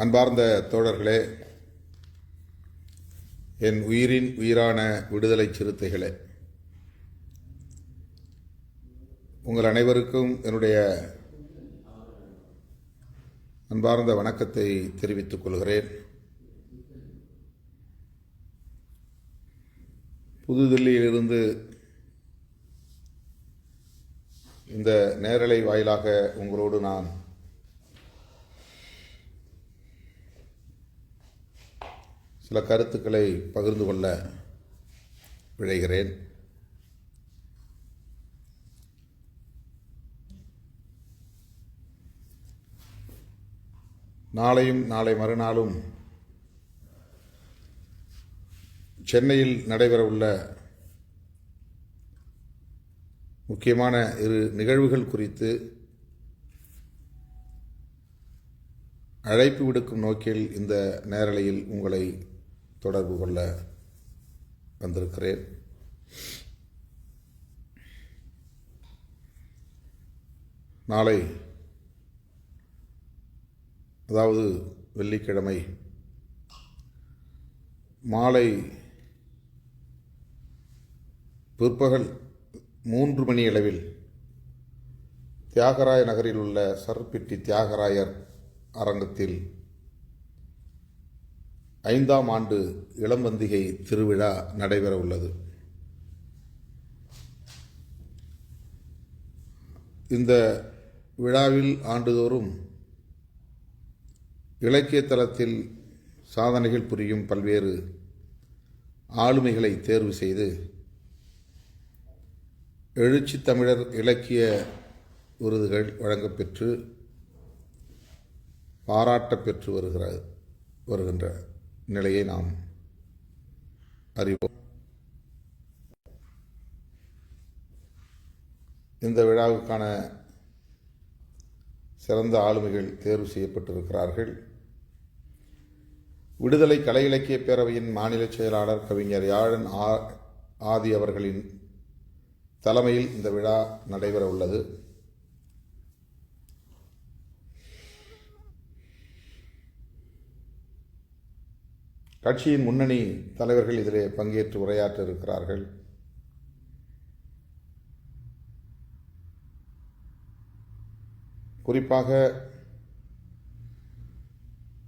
அன்பார்ந்த தோழர்களே, என் உயிரின் உயிரான விடுதலை சிறுத்தைகளே, உங்கள் அனைவருக்கும் என்னுடைய அன்பார்ந்த வணக்கத்தை தெரிவித்துக் கொள்கிறேன். புதுதில்லியிலிருந்து இந்த நேரலை வாயிலாக உங்களோடு நான் சில கருத்துக்களை பகிர்ந்து கொள்ள விழைகிறேன். நாளையும் நாளை மறுநாளும் சென்னையில் நடைபெறவுள்ள முக்கியமான இரு நிகழ்வுகள் குறித்து அழைப்பு விடுக்கும் நோக்கில் இந்த நேரலையில் உங்களை தொடர்பு கொள்ள வந்திருக்கிறேன். நாளை, அதாவது வெள்ளிக்கிழமை மாலை பிற்பகல் 3 மணி அளவில் தியாகராய நகரில் உள்ள சர்பிட்டி தியாகராயர் அரங்கத்தில் 5ஆம் ஆண்டு இளம்பந்திகை திருவிழா நடைபெற உள்ளது. இந்த விழாவில் ஆண்டுதோறும் இலக்கிய தளத்தில் சாதனைகள் புரியும் பல்வேறு ஆளுமைகளை தேர்வு செய்து எழுச்சி தமிழர் இலக்கிய விருதுகள் வழங்கப்பெற்று பாராட்டப்பெற்று வருகின்ற நிலையை நாம் அறிவோம். இந்த விழாவுக்கான சிறந்த ஆளுமைகள் தேர்வு செய்யப்பட்டிருக்கிறார்கள். விடுதலை கலை இலக்கிய பேரவையின் மாநில செயலாளர் கவிஞர் யாழன் ஆதி அவர்களின் தலைமையில் இந்த விழா நடைபெற உள்ளது. கட்சியின் முன்னணி தலைவர்கள் இதிலே பங்கேற்று உரையாற்ற இருக்கிறார்கள். குறிப்பாக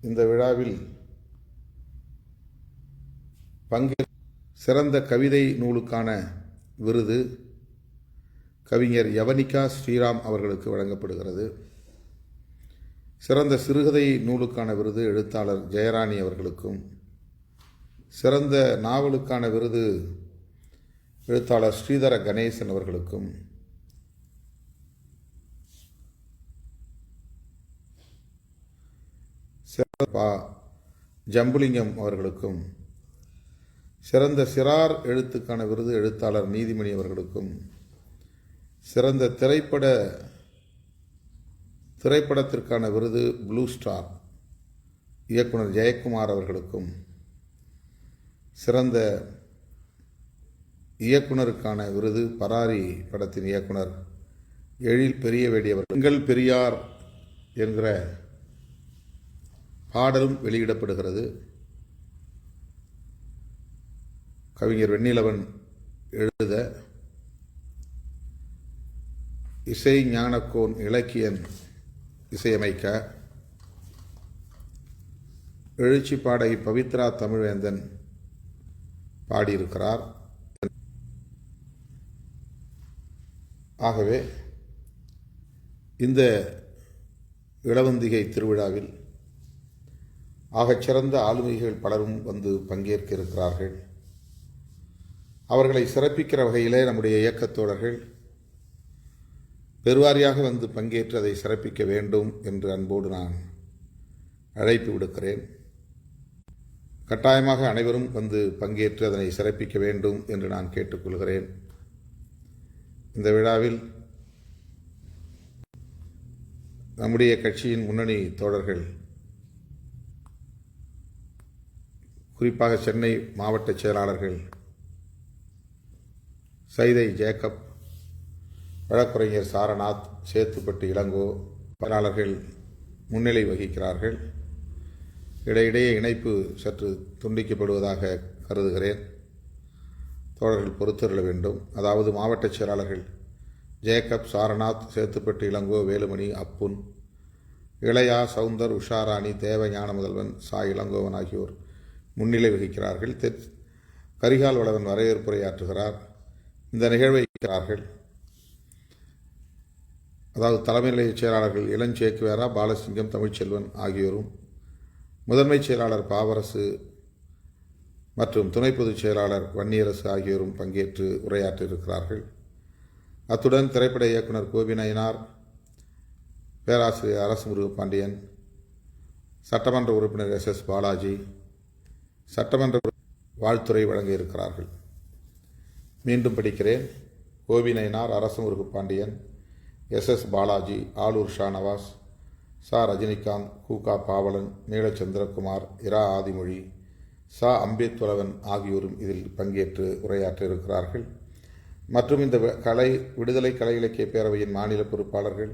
இந்த விழாவில் சிறந்த கவிதை நூலுக்கான விருது கவிஞர் யவனிகா ஸ்ரீராம் அவர்களுக்கு வழங்கப்படுகிறது. சிறந்த சிறுகதை நூலுக்கான விருது எழுத்தாளர் ஜெயராணி அவர்களுக்கும், சிறந்த நாவலுக்கான விருது எழுத்தாளர் ஸ்ரீதர கணேசன் அவர்களுக்கும், ஜம்புலிங்கம் அவர்களுக்கும், சிறந்த சிறார் எழுத்துக்கான விருது எழுத்தாளர் நீதிமணி அவர்களுக்கும், சிறந்த திரைப்படத்திற்கான விருது ப்ளூ ஸ்டார் இயக்குனர் ஜெயக்குமார் அவர்களுக்கும், சிறந்த இயக்குனருக்கான விருது பராரி படத்தின் இயக்குனர் எழில் பெரியவேடி அவர்கள். எங்கள் பெரியார் என்கிற பாடலும் வெளியிடப்படுகிறது. கவிஞர் வெண்ணிலவன் எழுத, இசை ஞானக்கோன் இலக்கியன் இசையமைக்க, எழுச்சி பாடகி பவித்ரா தமிழ்வேந்தன் பாடியிருக்கிறார். ஆகவே இந்த இளவந்திகை திருவிழாவில் ஆகச்சிறந்த ஆளுமைகள் பலரும் வந்து பங்கேற்க இருக்கிறார்கள். அவர்களை சிறப்பிக்கிற வகையிலே நம்முடைய இயக்கத்தோழர்கள் பெருவாரியாக வந்து பங்கேற்று அதை சிறப்பிக்க வேண்டும் என்று அன்போடு நான் அழைப்பு விடுக்கிறேன். கட்டாயமாக அனைவரும் வந்து பங்கேற்று அதனை சிறப்பிக்க வேண்டும் என்று நான் கேட்டுக்கொள்கிறேன். இந்த விழாவில் நம்முடைய கட்சியின் முன்னணி தோழர்கள், குறிப்பாக சென்னை மாவட்ட செயலாளர்கள் சைதை ஜேக்கப், வழக்குரைஞர் சாரநாத், சேத்துப்பட்டு இளங்கோ, பணியாளர்கள் முன்னிலை வகிக்கிறார்கள். இடையிடையே இணைப்பு சற்று துண்டிக்கப்படுவதாக கருதுகிறேன். தோழர்கள் பொறுத்தருள வேண்டும். அதாவது மாவட்ட செயலாளர்கள் ஜேக்கப், சாரநாத், சேத்துப்பட்டு இளங்கோ, வேலுமணி, அப்புன், இளையா, சவுந்தர், உஷாராணி, தேவ, ஞான முதல்வன், சா இளங்கோவன் ஆகியோர் முன்னிலை வகிக்கிறார்கள். கரிகால் வளவன் வரவேற்புரையாற்றுகிறார். இந்த நிகழ்வை இருக்கிறார்கள். அதாவது தலைமை நிலைய செயலாளர்கள் இளஞ்சேக்குவேரா, பாலசிங்கம், தமிழ்ச்செல்வன் ஆகியோரும், முதன்மை செயலாளர் பாவரசு மற்றும் துணை பொதுச் செயலாளர் வன்னியரசு ஆகியோரும் பங்கேற்று உரையாற்றியிருக்கிறார்கள். அத்துடன் திரைப்பட இயக்குனர் கோபி நயினார், பேராசிரியர் அரசு முருகப்பாண்டியன், சட்டமன்ற உறுப்பினர் SS பாலாஜி, சட்டமன்ற வாழ்த்துறை வழங்க இருக்கிறார்கள். மீண்டும் படிக்கிறேன். கோபி நயினார், அரசு முருகப்பாண்டியன், SS பாலாஜி, ஆலூர் ஷானவாஸ், சா ரஜினிகாந்த், கூகா பாவலன், நீலச்சந்திரகுமார், இரா ஆதிமொழி, சா அம்பேத்வலவன் ஆகியோரும் இதில் பங்கேற்று உரையாற்ற இருக்கிறார்கள். மற்றும் இந்த விடுதலை கலை இலக்கிய பேரவையின் மாநில பொறுப்பாளர்கள்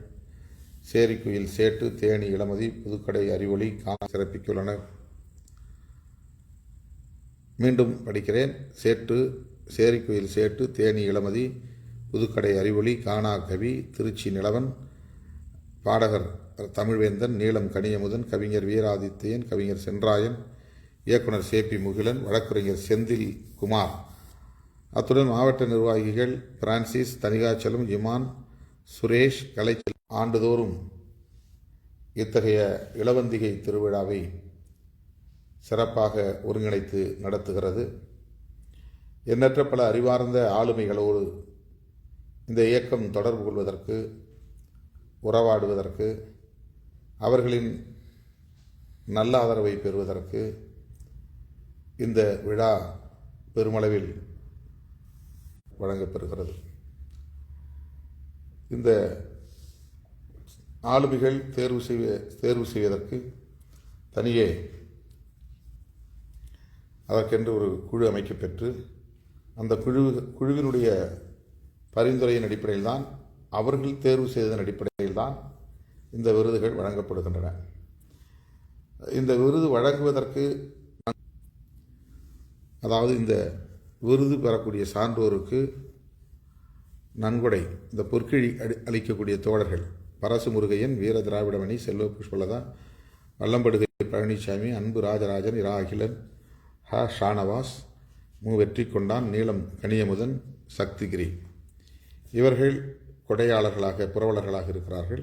சேரிக்குயில் சேட்டு, தேனி இளமதி, புதுக்கடை அறிவொளி காண சிறப்பித்துள்ளனர். மீண்டும் படிக்கிறேன். சேரிக்குயில் சேட்டு, தேனி இளமதி, புதுக்கடை அறிவொளி, காணா கவி, திருச்சி நிலவன், பாடகர் தமிழ்வேந்தன், நீலம் கனியமுதன், கவிஞர் வீராதித்யன், கவிஞர் சென்றாயன், இயக்குனர் CP முகிலன், வழக்குரைஞர் செந்தில் குமார், அத்துடன் மாவட்ட நிர்வாகிகள் பிரான்சிஸ், தனிகாச்சலம், இமான், சுரேஷ், கலைச்சல் ஆண்டுதோறும் இத்தகைய இளவந்திகை திருவிழாவை சிறப்பாக ஒருங்கிணைத்து நடத்துகிறது. எண்ணற்ற பல அறிவார்ந்த ஆளுமைகளோடு இந்த இயக்கம் தொடர்பு கொள்வதற்கு, உறவாடுவதற்கு, அவர்களின் நல்ல ஆதரவை பெறுவதற்கு இந்த விழா பெருமளவில் வழங்கப்பெறுகிறது. இந்த ஆளுமைகள் தேர்வு செய்வதற்கு தனியே அதற்கென்று ஒரு குழு அமைக்கப்பெற்று அந்த குழுவினுடைய பரிந்துரையின் அடிப்படையில் தான், அவர்கள் தேர்வு செய்ததன் அடிப்படையில் தான் இந்த விருதுகள் வழங்கப்படுகின்றன. இந்த விருது வழங்குவதற்கு, அதாவது இந்த விருது பெறக்கூடிய சான்றோருக்கு நன்கொடை, இந்த பொற்கிழி அளிக்கக்கூடிய தோழர்கள் பரசு முருகையன், வீர திராவிடமணி, செல்வ புஷ்பலதா, வல்லம்படுகை பழனிசாமி, அன்பு ராஜராஜன், இரா அகிலன், ஷானவாஸ், வெற்றி கொண்டான், நீலம் கனியமுதன், சக்திகிரி இவர்கள் கொடையாளர்களாக, புரவலர்களாக இருக்கிறார்கள்.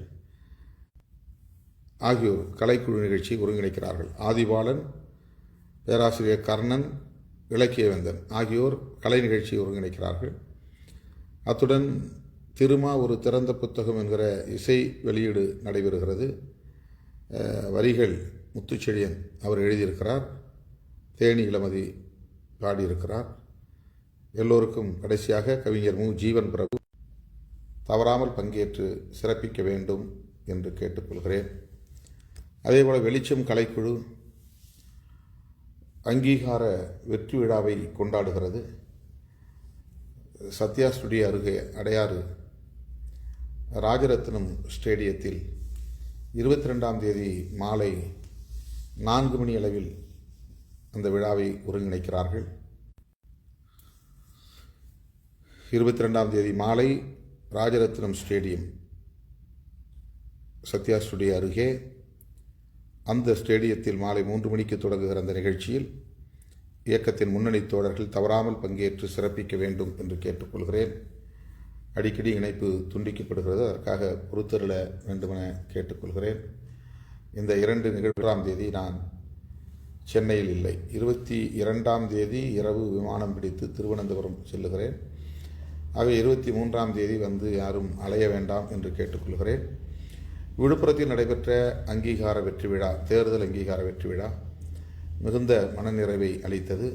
ஆகியோர் கலைக்குழு நிகழ்ச்சியை ஒருங்கிணைக்கிறார்கள். ஆதிபாலன், பேராசிரியர் கர்ணன், இலக்கியவேந்தன் ஆகியோர் கலை நிகழ்ச்சியை ஒருங்கிணைக்கிறார்கள். அத்துடன் திருமா ஒரு திறந்த புத்தகம் என்கிற இசை வெளியீடு நடைபெறுகிறது. வரிகள் முத்துச்செழியன் அவர் எழுதியிருக்கிறார், தேனி இளமதி பாடியிருக்கிறார். எல்லோருக்கும் கடைசியாக கவிஞர் ஜீவன் பிரபு தவறாமல் பங்கேற்று சிறப்பிக்க வேண்டும் என்று கேட்டுக்கொள்கிறேன். அதேபோல் வெளிச்சம் கலைக்குழு அங்கீகார வெற்றி விழாவை கொண்டாடுகிறது. சத்யா ஸ்டுடியோ அருகே அடையாறு ராஜரத்னம் ஸ்டேடியத்தில் 22ஆம் தேதி மாலை 4 மணி அளவில் அந்த விழாவை ஒருங்கிணைக்கிறார்கள். 22ஆம் தேதி மாலை ராஜரத்னம் ஸ்டேடியம், சத்யா ஸ்டுடியோ அருகே அந்த ஸ்டேடியத்தில் மாலை 3 மணிக்கு தொடங்குகிற அந்த நிகழ்ச்சியில் இயக்கத்தின் முன்னணி தோழர்கள் தவறாமல் பங்கேற்று சிறப்பிக்க வேண்டும் என்று கேட்டுக்கொள்கிறேன். அடிக்கடி இணைப்பு துண்டிக்கப்படுகிறது, அதற்காக பொறுத்தருள வேண்டுமென கேட்டுக்கொள்கிறேன். இந்த 2 நிகழ்வாம் தேதி நான் சென்னையில் இல்லை. 22ஆம் தேதி இரவு விமானம் பிடித்து திருவனந்தபுரம் செல்லுகிறேன். ஆக 23ஆம் தேதி வந்து யாரும் அலைய வேண்டாம் என்று கேட்டுக்கொள்கிறேன். விழுப்புரத்தில் நடைபெற்ற அங்கீகார வெற்றி விழா, தேர்தல் அங்கீகார வெற்றி விழா மிகுந்த மனநிறைவை அளித்தது.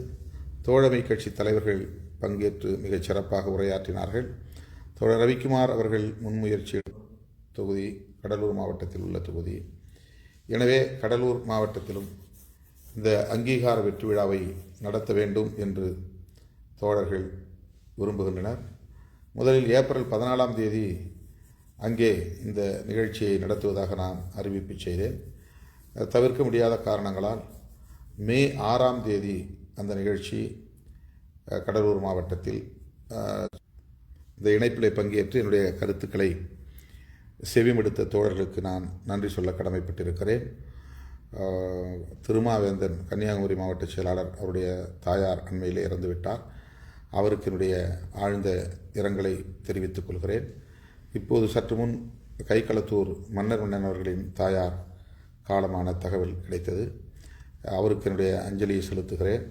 தோழமை கட்சி தலைவர்கள் பங்கேற்று மிகச் சிறப்பாக உரையாற்றினார்கள். தோழர் ரவிக்குமார் அவர்கள் முன்முயற்சி தொகுதி கடலூர் மாவட்டத்தில் உள்ள தொகுதி. எனவே கடலூர் மாவட்டத்திலும் இந்த அங்கீகார வெற்றி விழாவை நடத்த வேண்டும் என்று தோழர்கள் விரும்புகின்றனர். முதலில் ஏப்ரல் 14ஆம் தேதி அங்கே இந்த நிகழ்ச்சியை நடத்துவதாக நான் அறிவிப்பு செய்தேன். தவிர்க்க முடியாத காரணங்களால் மே 6ஆம் தேதி அந்த நிகழ்ச்சி கடலூர் மாவட்டத்தில் இந்த இணைப்பில் பங்கேற்று என்னுடைய கருத்துக்களை செவிமெடுத்த தோழர்களுக்கு நான் நன்றி சொல்ல கடமைப்பட்டிருக்கிறேன். திருமாவேந்தன் கன்னியாகுமரி மாவட்ட செயலாளர், அவருடைய தாயார் அண்மையிலே இறந்துவிட்டார். அவருக்கு என்னுடைய ஆழ்ந்த இரங்கலை தெரிவித்துக் கொள்கிறேன். இப்போது சற்று முன் கைக்களத்தூர் மன்னர் அவர்களின் தாயார் காலமான தகவல் கிடைத்தது. அவருக்கு என்னுடைய அஞ்சலியை செலுத்துகிறேன்.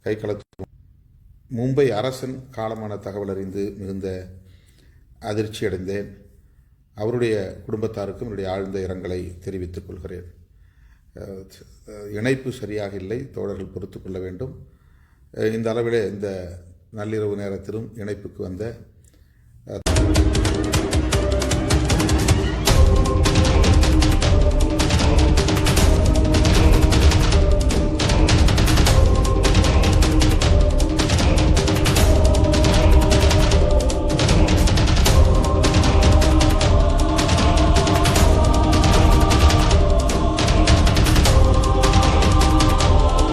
கைக்களத்தூர் மும்பை அரசன் காலமான தகவல் அறிந்து மிகுந்த அதிர்ச்சி அடைந்தேன். அவருடைய குடும்பத்தாருக்கும் என்னுடைய ஆழ்ந்த இரங்கலை தெரிவித்துக் கொள்கிறேன். இணைப்பு சரியாக இல்லை, தோழர்கள் பொறுத்து கொள்ள வேண்டும். இந்த அளவிலே இந்த நள்ளிரவு நேரத்திலும் இணைப்புக்கு வந்த